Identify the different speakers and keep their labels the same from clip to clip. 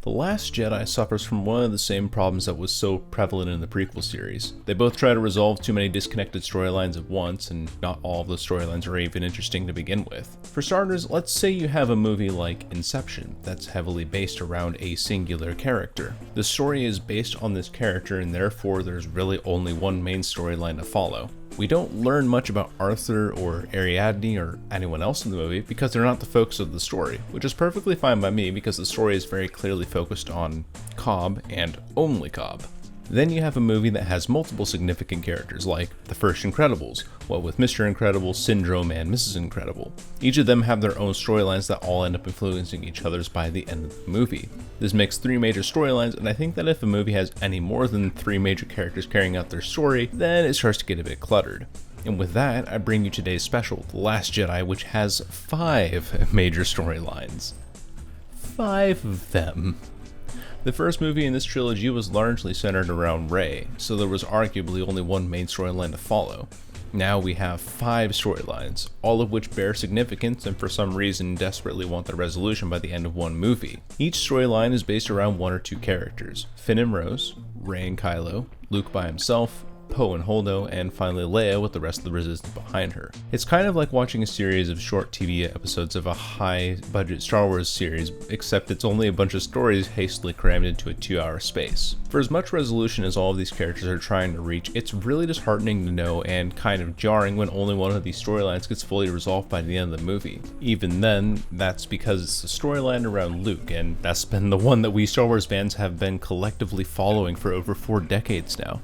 Speaker 1: The Last Jedi suffers from one of the same problems that was so prevalent in the prequel series. They both try to resolve too many disconnected storylines at once, and not all of the storylines are even interesting to begin with. For starters, let's say you have a movie like Inception that's heavily based around a singular character. The story is based on this character, and therefore there's really only one main storyline to follow. We don't learn much about Arthur or Ariadne or anyone else in the movie because they're not the focus of the story, which is perfectly fine by me because the story is very clearly focused on Cobb and only Cobb. Then you have a movie that has multiple significant characters like the first Incredibles, what with Mr. Incredible, Syndrome, and Mrs. Incredible. Each of them have their own storylines that all end up influencing each other's by the end of the movie. This makes 3 major storylines, and I think that if a movie has any more than 3 major characters carrying out their story, then it starts to get a bit cluttered. And with that, I bring you today's special, The Last Jedi, which has 5 major storylines. 5 of them. The first movie in this trilogy was largely centered around Rey, so there was arguably only one main storyline to follow. Now we have 5 storylines, all of which bear significance and for some reason desperately want their resolution by the end of one movie. Each storyline is based around 1 or 2 characters: Finn and Rose, Rey and Kylo, Luke by himself, Poe and Holdo, and finally Leia with the rest of the Resistance behind her. It's kind of like watching a series of short TV episodes of a high-budget Star Wars series, except it's only a bunch of stories hastily crammed into a 2-hour space. For as much resolution as all of these characters are trying to reach, it's really disheartening to know and kind of jarring when only one of these storylines gets fully resolved by the end of the movie. Even then, that's because it's the storyline around Luke, and that's been the one that we Star Wars fans have been collectively following for over 4 decades now.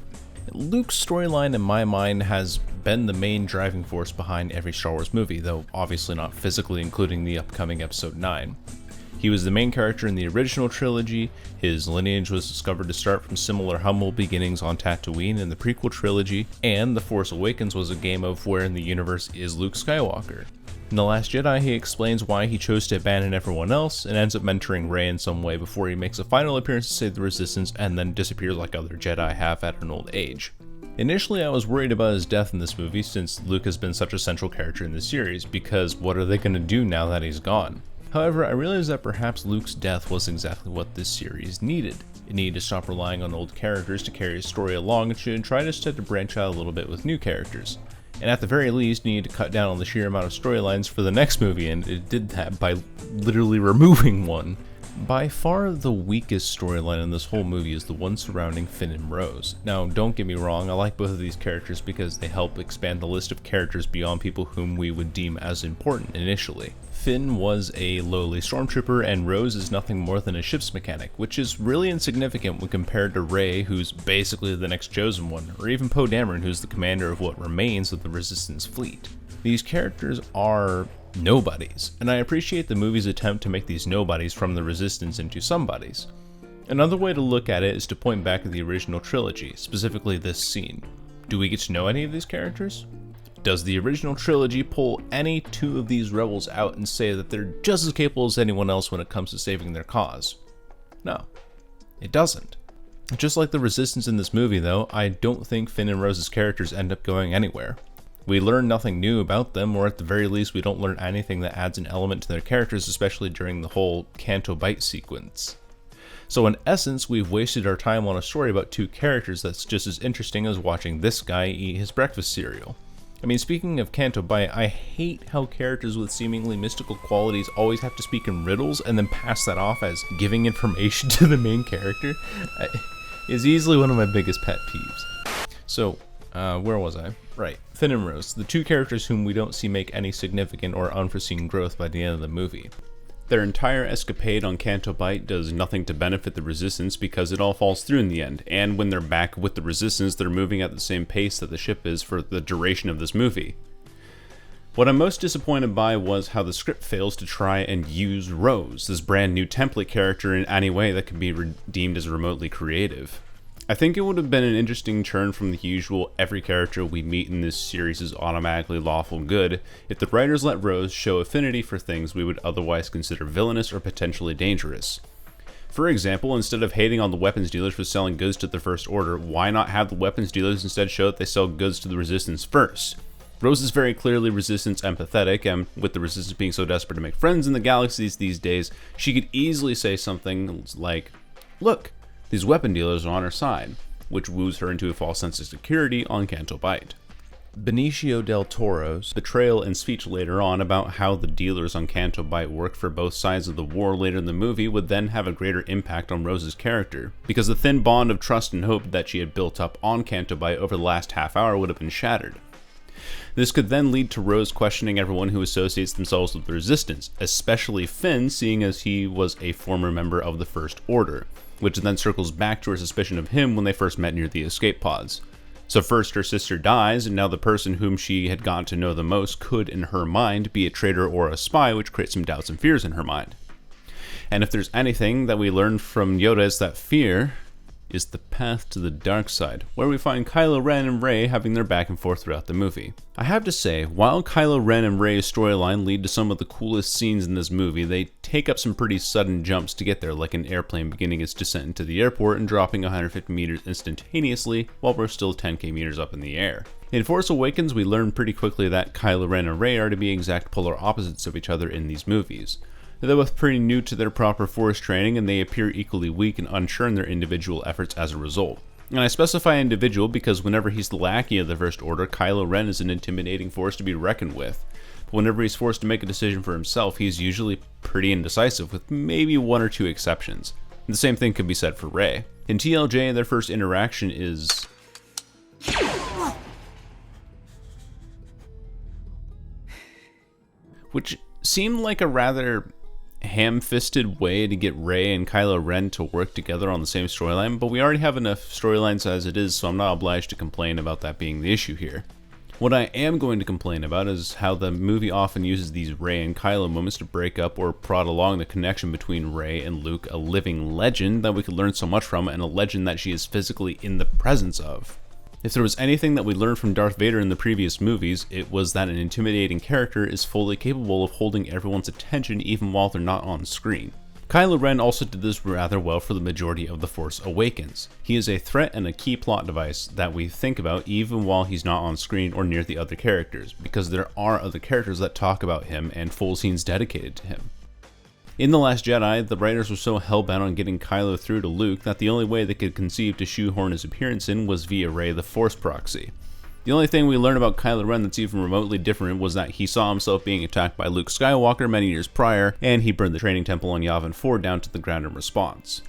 Speaker 1: Luke's storyline in my mind has been the main driving force behind every Star Wars movie, though obviously not physically including the upcoming Episode 9. He was the main character in the original trilogy, his lineage was discovered to start from similar humble beginnings on Tatooine in the prequel trilogy, and The Force Awakens was a game of where in the universe is Luke Skywalker. In The Last Jedi, he explains why he chose to abandon everyone else and ends up mentoring Rey in some way before he makes a final appearance to save the Resistance and then disappears like other Jedi have at an old age. Initially, I was worried about his death in this movie since Luke has been such a central character in the series, because what are they going to do now that he's gone? However, I realized that perhaps Luke's death was exactly what this series needed. It needed to stop relying on old characters to carry his story along and should try instead to branch out a little bit with new characters. And at the very least, needed to cut down on the sheer amount of storylines for the next movie, and it did that by literally removing one. By far the weakest storyline in this whole movie is the one surrounding Finn and Rose. Now, don't get me wrong, I like both of these characters because they help expand the list of characters beyond people whom we would deem as important initially. Finn was a lowly stormtrooper, and Rose is nothing more than a ship's mechanic, which is really insignificant when compared to Rey, who's basically the next chosen one, or even Poe Dameron, who's the commander of what remains of the Resistance fleet. These characters are nobodies, and I appreciate the movie's attempt to make these nobodies from the Resistance into somebodies. Another way to look at it is to point back to the original trilogy, specifically this scene. Do we get to know any of these characters? Does the original trilogy pull any 2 of these rebels out and say that they're just as capable as anyone else when it comes to saving their cause? No, it doesn't. Just like the Resistance in this movie though, I don't think Finn and Rose's characters end up going anywhere. We learn nothing new about them, or at the very least we don't learn anything that adds an element to their characters, especially during the whole Canto Bight sequence. So in essence, we've wasted our time on a story about 2 characters that's just as interesting as watching this guy eat his breakfast cereal. I mean, speaking of Canto Bight, I hate how characters with seemingly mystical qualities always have to speak in riddles and then pass that off as giving information to the main character. It's easily one of my biggest pet peeves. So, where was I? Right, Finn and Rose, the 2 characters whom we don't see make any significant or unforeseen growth by the end of the movie. Their entire escapade on Canto Bight does nothing to benefit the Resistance because it all falls through in the end, and when they're back with the Resistance, they're moving at the same pace that the ship is for the duration of this movie. What I'm most disappointed by was how the script fails to try and use Rose, this brand new template character, in any way that can be deemed as remotely creative. I think it would have been an interesting turn from the usual every character we meet in this series is automatically lawful good if the writers let Rose show affinity for things we would otherwise consider villainous or potentially dangerous. For example, instead of hating on the weapons dealers for selling goods to the First Order, why not have the weapons dealers instead show that they sell goods to the Resistance first? Rose is very clearly Resistance empathetic, and with the Resistance being so desperate to make friends in the galaxies these days, she could easily say something like, "Look, these weapon dealers are on her side," which woos her into a false sense of security on Canto Bight. Benicio del Toro's betrayal and speech later on about how the dealers on Canto Bight worked for both sides of the war later in the movie would then have a greater impact on Rose's character, because the thin bond of trust and hope that she had built up on Canto Bight over the last half hour would have been shattered. This could then lead to Rose questioning everyone who associates themselves with the Resistance, especially Finn, seeing as he was a former member of the First Order, which then circles back to her suspicion of him when they first met near the escape pods. So first her sister dies, and now the person whom she had gotten to know the most could, in her mind, be a traitor or a spy, which creates some doubts and fears in her mind. And if there's anything that we learn from Yoda, is that fear is the path to the dark side, where we find Kylo Ren and Rey having their back and forth throughout the movie. I have to say, while Kylo Ren and Rey's storyline lead to some of the coolest scenes in this movie, they take up some pretty sudden jumps to get there, like an airplane beginning its descent into the airport and dropping 150 meters instantaneously while we're still 10k meters up in the air. In Force Awakens, we learn pretty quickly that Kylo Ren and Rey are to be exact polar opposites of each other in these movies. They're both pretty new to their proper Force training, and they appear equally weak and unsure in their individual efforts as a result. And I specify individual because whenever he's the lackey of the First Order, Kylo Ren is an intimidating force to be reckoned with. But whenever he's forced to make a decision for himself, he's usually pretty indecisive, with maybe one or two exceptions. And the same thing could be said for Rey. In TLJ, their first interaction is which seemed like a rather ham-fisted way to get Rey and Kylo Ren to work together on the same storyline, but we already have enough storylines as it is, so I'm not obliged to complain about that being the issue here. What I am going to complain about is how the movie often uses these Rey and Kylo moments to break up or prod along the connection between Rey and Luke, a living legend that we could learn so much from, and a legend that she is physically in the presence of. If there was anything that we learned from Darth Vader in the previous movies, it was that an intimidating character is fully capable of holding everyone's attention even while they're not on screen. Kylo Ren also did this rather well for the majority of The Force Awakens. He is a threat and a key plot device that we think about even while he's not on screen or near the other characters, because there are other characters that talk about him and full scenes dedicated to him. In The Last Jedi, the writers were so hell-bent on getting Kylo through to Luke that the only way they could conceive to shoehorn his appearance in was via Rey the Force proxy. The only thing we learn about Kylo Ren that's even remotely different was that he saw himself being attacked by Luke Skywalker many years prior, and he burned the training temple on Yavin 4 down to the ground in response.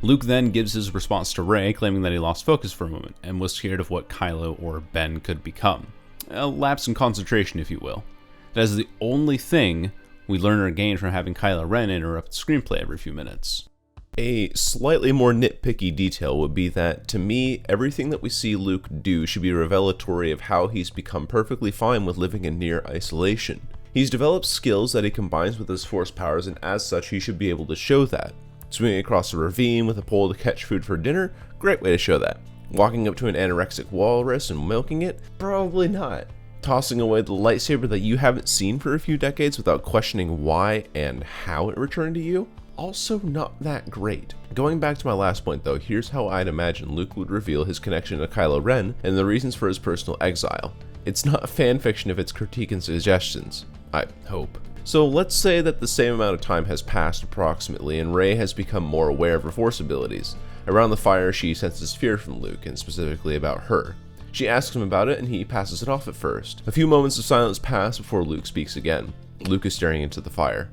Speaker 1: Luke then gives his response to Rey, claiming that he lost focus for a moment, and was scared of what Kylo or Ben could become. A lapse in concentration, if you will. That is the only thing we learn or gain from having Kylo Ren interrupt the screenplay every few minutes.
Speaker 2: A slightly more nitpicky detail would be that, to me, everything that we see Luke do should be revelatory of how he's become perfectly fine with living in near isolation. He's developed skills that he combines with his Force powers, and as such he should be able to show that. Swimming across a ravine with a pole to catch food for dinner? Great way to show that. Walking up to an anorexic walrus and milking it? Probably not. Tossing away the lightsaber that you haven't seen for a few decades without questioning why and how it returned to you? Also not that great. Going back to my last point though, here's how I'd imagine Luke would reveal his connection to Kylo Ren and the reasons for his personal exile. It's not fan fiction if it's critique and suggestions. I hope. So let's say that the same amount of time has passed approximately and Rey has become more aware of her Force abilities. Around the fire she senses fear from Luke, and specifically about her. She asks him about it and he passes it off at first. A few moments of silence pass before Luke speaks again. Luke is staring into the fire.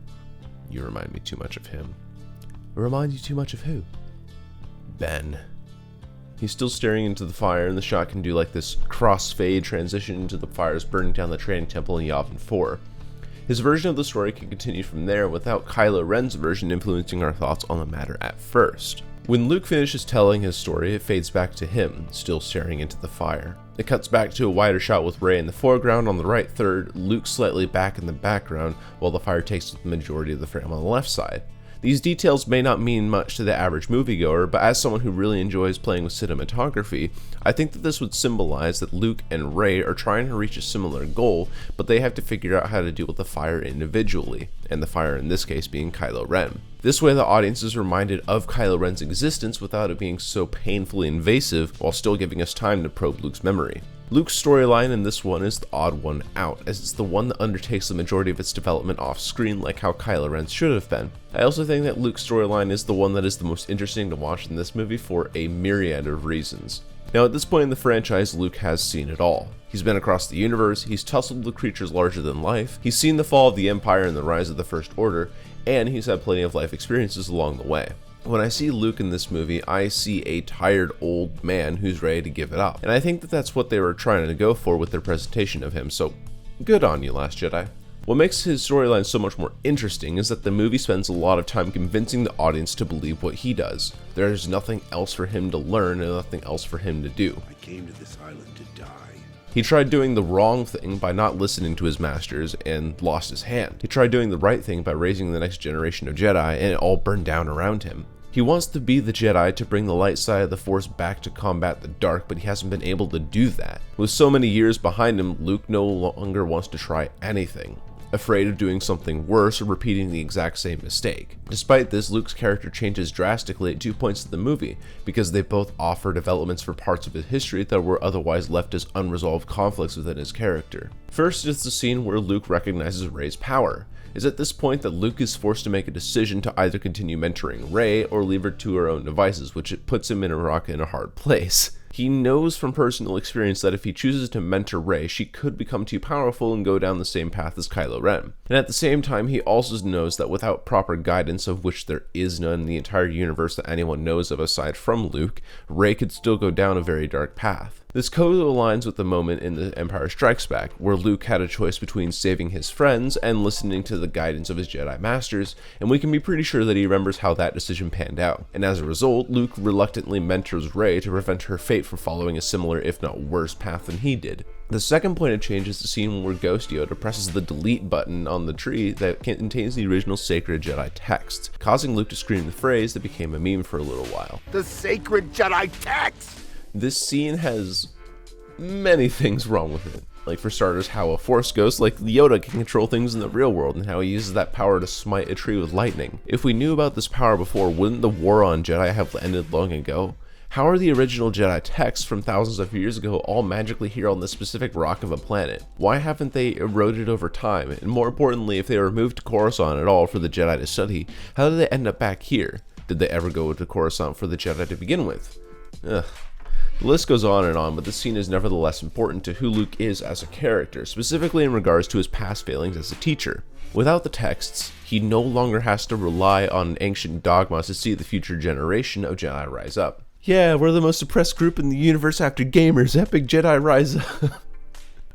Speaker 2: You remind me too much of him. Remind you too much of who? Ben. He's still staring into the fire, and the shot can do like this crossfade transition into the fires burning down the training temple in Yavin 4. His version of the story can continue from there without Kylo Ren's version influencing our thoughts on the matter at first. When Luke finishes telling his story, it fades back to him, still staring into the fire. It cuts back to a wider shot with Rey in the foreground on the right third, Luke slightly back in the background, while the fire takes up the majority of the frame on the left side. These details may not mean much to the average moviegoer, but as someone who really enjoys playing with cinematography, I think that this would symbolize that Luke and Rey are trying to reach a similar goal, but they have to figure out how to deal with the fire individually, and the fire in this case being Kylo Ren. This way the audience is reminded of Kylo Ren's existence without it being so painfully invasive, while still giving us time to probe Luke's memory. Luke's storyline in this one is the odd one out, as it's the one that undertakes the majority of its development off screen like how Kylo Ren's should have been. I also think that Luke's storyline is the one that is the most interesting to watch in this movie for a myriad of reasons. Now at this point in the franchise, Luke has seen it all. He's been across the universe, he's tussled with creatures larger than life, he's seen the fall of the Empire and the rise of the First Order, and he's had plenty of life experiences along the way. When I see Luke in this movie, I see a tired old man who's ready to give it up. And I think that that's what they were trying to go for with their presentation of him, so good on you, Last Jedi. What makes his storyline so much more interesting is that the movie spends a lot of time convincing the audience to believe what he does. There's nothing else for him to learn and nothing else for him to do.
Speaker 3: I came to this island to die.
Speaker 2: He tried doing the wrong thing by not listening to his masters and lost his hand. He tried doing the right thing by raising the next generation of Jedi, and it all burned down around him. He wants to be the Jedi to bring the light side of the Force back to combat the dark, but he hasn't been able to do that. With so many years behind him, Luke no longer wants to try anything, afraid of doing something worse or repeating the exact same mistake. Despite this, Luke's character changes drastically at 2 points in the movie, because they both offer developments for parts of his history that were otherwise left as unresolved conflicts within his character. First is the scene where Luke recognizes Rey's power. It's at this point that Luke is forced to make a decision to either continue mentoring Rey or leave her to her own devices, which it puts him in a rock in a hard place. He knows from personal experience that if he chooses to mentor Rey, she could become too powerful and go down the same path as Kylo Ren. And at the same time, he also knows that without proper guidance, of which there is none in the entire universe that anyone knows of aside from Luke, Rey could still go down a very dark path. This co-aligns with the moment in The Empire Strikes Back, where Luke had a choice between saving his friends and listening to the guidance of his Jedi Masters, and we can be pretty sure that he remembers how that decision panned out. And as a result, Luke reluctantly mentors Rey to prevent her fate from following a similar, if not worse, path than he did. The second point of change is the scene where Ghost Yoda presses the delete button on the tree that contains the original sacred Jedi text, causing Luke to scream the phrase that became a meme for a little while.
Speaker 3: The sacred Jedi text!
Speaker 2: This scene has many things wrong with it. Like, for starters, how a Force ghost like Yoda can control things in the real world, and how he uses that power to smite a tree with lightning. If we knew about this power before, wouldn't the war on Jedi have ended long ago? How are the original Jedi texts from thousands of years ago all magically here on this specific rock of a planet? Why haven't they eroded over time? And more importantly, if they were moved to Coruscant at all for the Jedi to study, how did they end up back here? Did they ever go to Coruscant for the Jedi to begin with? Ugh. The list goes on, but this scene is nevertheless important to who Luke is as a character, specifically in regards to his past failings as a teacher. Without the texts, he no longer has to rely on ancient dogma to see the future generation of Jedi rise up. Yeah, we're the most oppressed group in the universe after gamers, epic Jedi rise up.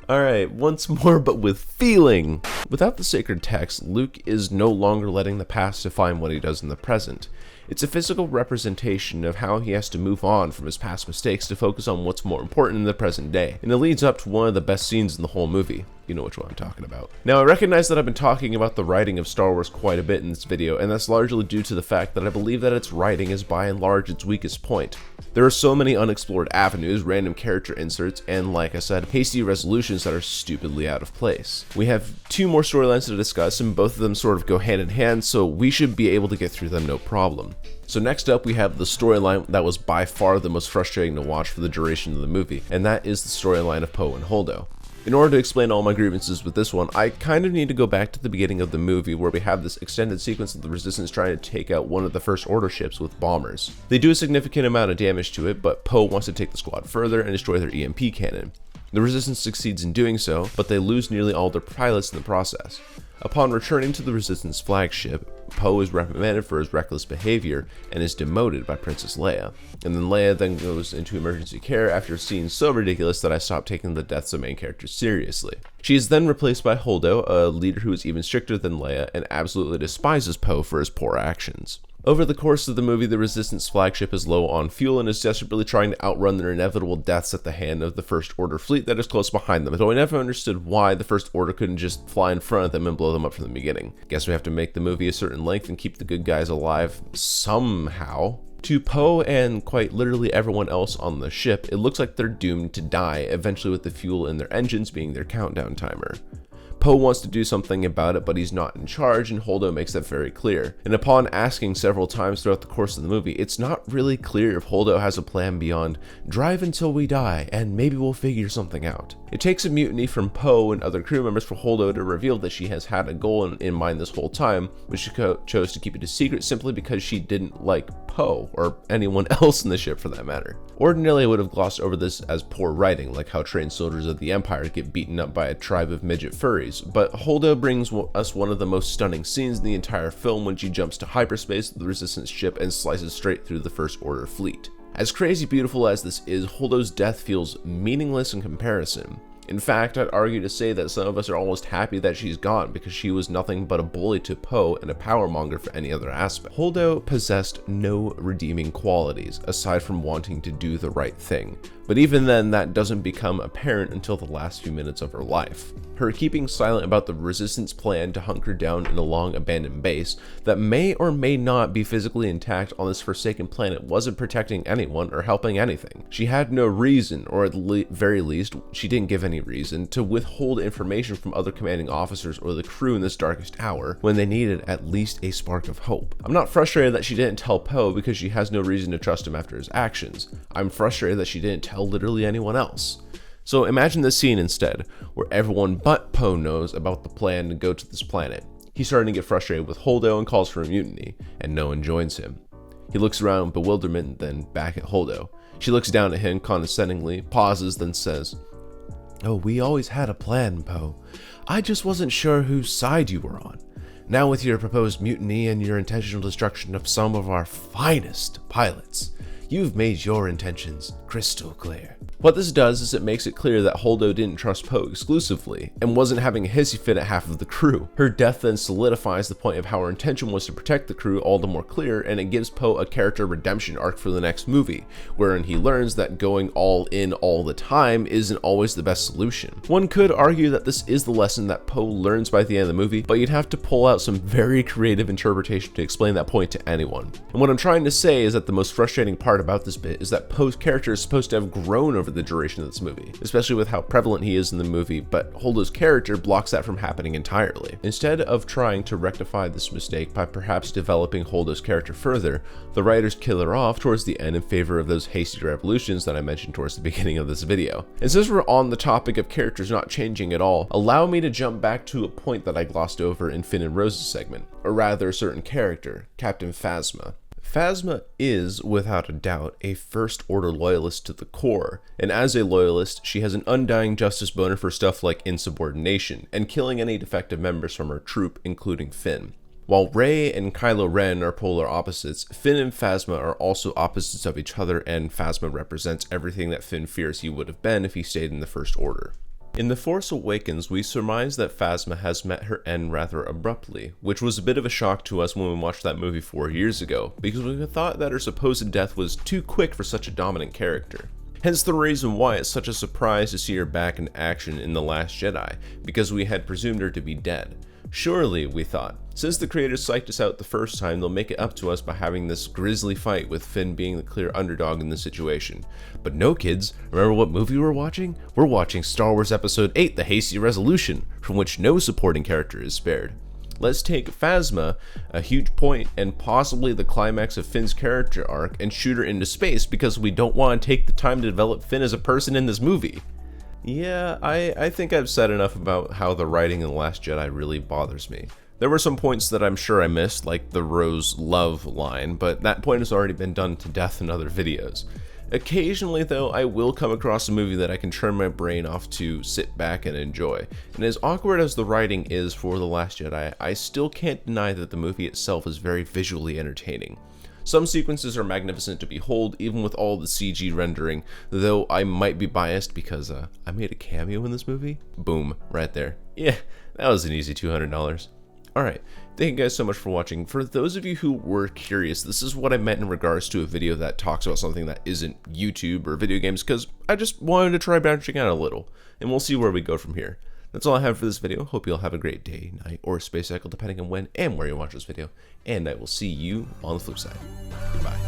Speaker 2: Alright, once more, but with feeling. Without the sacred text, Luke is no longer letting the past define what he does in the present. It's a physical representation of how he has to move on from his past mistakes to focus on what's more important in the present day. And it leads up to one of the best scenes in the whole movie. You know which one I'm talking about. Now, I recognize that I've been talking about the writing of Star Wars quite a bit in this video, and that's largely due to the fact that I believe that its writing is by and large its weakest point. There are so many unexplored avenues, random character inserts, and like I said, hasty resolutions that are stupidly out of place. We have two more storylines to discuss, and both of them sort of go hand in hand, so we should be able to get through them no problem. So next up, we have the storyline that was by far the most frustrating to watch for the duration of the movie, and that is the storyline of Poe and Holdo. In order to explain all my grievances with this one, I kind of need to go back to the beginning of the movie where we have this extended sequence of the Resistance trying to take out one of the First Order ships with bombers. They do a significant amount of damage to it, but Poe wants to take the squad further and destroy their EMP cannon. The Resistance succeeds in doing so, but they lose nearly all their pilots in the process. Upon returning to the Resistance flagship, Poe is reprimanded for his reckless behavior and is demoted by Princess Leia. And then Leia then goes into emergency care after a scene so ridiculous that I stopped taking the deaths of main characters seriously. She is then replaced by Holdo, a leader who is even stricter than Leia and absolutely despises Poe for his poor actions. Over the course of the movie, the Resistance flagship is low on fuel and is desperately trying to outrun their inevitable deaths at the hand of the First Order fleet that is close behind them, though I never understood why the First Order couldn't just fly in front of them and blow them up from the beginning. Guess we have to make the movie a certain length and keep the good guys alive somehow. To Poe and quite literally everyone else on the ship, it looks like they're doomed to die, eventually with the fuel in their engines being their countdown timer. Poe wants to do something about it, but he's not in charge, and Holdo makes that very clear. And upon asking several times throughout the course of the movie, it's not really clear if Holdo has a plan beyond drive until we die, and maybe we'll figure something out. It takes a mutiny from Poe and other crew members for Holdo to reveal that she has had a goal in mind this whole time, but she chose to keep it a secret simply because she didn't like Poe, or anyone else in the ship for that matter. Ordinarily, I would have glossed over this as poor writing, like how trained soldiers of the Empire get beaten up by a tribe of midget furries, but Holdo brings us one of the most stunning scenes in the entire film when she jumps to hyperspace with the Resistance ship and slices straight through the First Order fleet. As crazy beautiful as this is, Holdo's death feels meaningless in comparison. In fact, I'd argue to say that some of us are almost happy that she's gone because she was nothing but a bully to Poe and a power monger for any other aspect. Holdo possessed no redeeming qualities aside from wanting to do the right thing, but even then that doesn't become apparent until the last few minutes of her life. Her keeping silent about the Resistance plan to hunker down in a long abandoned base that may or may not be physically intact on this forsaken planet wasn't protecting anyone or helping anything. She had no reason, or at the very least, she didn't give any reason, to withhold information from other commanding officers or the crew in this darkest hour when they needed at least a spark of hope. I'm not frustrated that she didn't tell Poe because she has no reason to trust him after his actions. I'm frustrated that she didn't tell literally anyone else. So imagine this scene instead, where everyone but Poe knows about the plan to go to this planet. He's starting to get frustrated with Holdo and calls for a mutiny, and no one joins him. He looks around in bewilderment, then back at Holdo. She looks down at him condescendingly, pauses, then says, "Oh, we always had a plan, Poe. I just wasn't sure whose side you were on. Now with your proposed mutiny and your intentional destruction of some of our finest pilots, you've made your intentions crystal clear." What this does is it makes it clear that Holdo didn't trust Poe exclusively, and wasn't having a hissy fit at half of the crew. Her death then solidifies the point of how her intention was to protect the crew all the more clear, and it gives Poe a character redemption arc for the next movie, wherein he learns that going all in all the time isn't always the best solution. One could argue that this is the lesson that Poe learns by the end of the movie, but you'd have to pull out some very creative interpretation to explain that point to anyone. And what I'm trying to say is that the most frustrating part about this bit is that Poe's character is supposed to have grown over the duration of this movie, especially with how prevalent he is in the movie, but Holdo's character blocks that from happening entirely. Instead of trying to rectify this mistake by perhaps developing Holdo's character further, the writers kill her off towards the end in favor of those hasty revolutions that I mentioned towards the beginning of this video. And since we're on the topic of characters not changing at all, allow me to jump back to a point that I glossed over in Finn and Rose's segment, or rather a certain character, Captain Phasma. Phasma is, without a doubt, a First Order loyalist to the core, and as a loyalist, she has an undying justice boner for stuff like insubordination, and killing any defective members from her troop, including Finn. While Rey and Kylo Ren are polar opposites, Finn and Phasma are also opposites of each other, and Phasma represents everything that Finn fears he would have been if he stayed in the First Order. In The Force Awakens, we surmise that Phasma has met her end rather abruptly, which was a bit of a shock to us when we watched that movie 4 years ago, because we thought that her supposed death was too quick for such a dominant character. Hence the reason why it's such a surprise to see her back in action in The Last Jedi, because we had presumed her to be dead. Surely, we thought, since the creators psyched us out the first time, they'll make it up to us by having this grisly fight with Finn being the clear underdog in this situation. But no, kids, remember what movie we're watching? We're watching Star Wars Episode 8, The Hasty Resolution, from which no supporting character is spared. Let's take Phasma, a huge point and possibly the climax of Finn's character arc, and shoot her into space because we don't want to take the time to develop Finn as a person in this movie. Yeah, I think I've said enough about how the writing in The Last Jedi really bothers me. There were some points that I'm sure I missed, like the Rose love line, but that point has already been done to death in other videos. Occasionally though, I will come across a movie that I can turn my brain off to sit back and enjoy, and as awkward as the writing is for The Last Jedi, I still can't deny that the movie itself is very visually entertaining. Some sequences are magnificent to behold, even with all the CG rendering, though I might be biased because I made a cameo in this movie. Boom, right there. Yeah, that was an easy $200. Alright, thank you guys so much for watching. For those of you who were curious, this is what I meant in regards to a video that talks about something that isn't YouTube or video games, because I just wanted to try branching out a little, and we'll see where we go from here. That's all I have for this video. Hope you all have a great day, night, or space cycle, depending on when and where you watch this video, and I will see you on the flip side. Goodbye.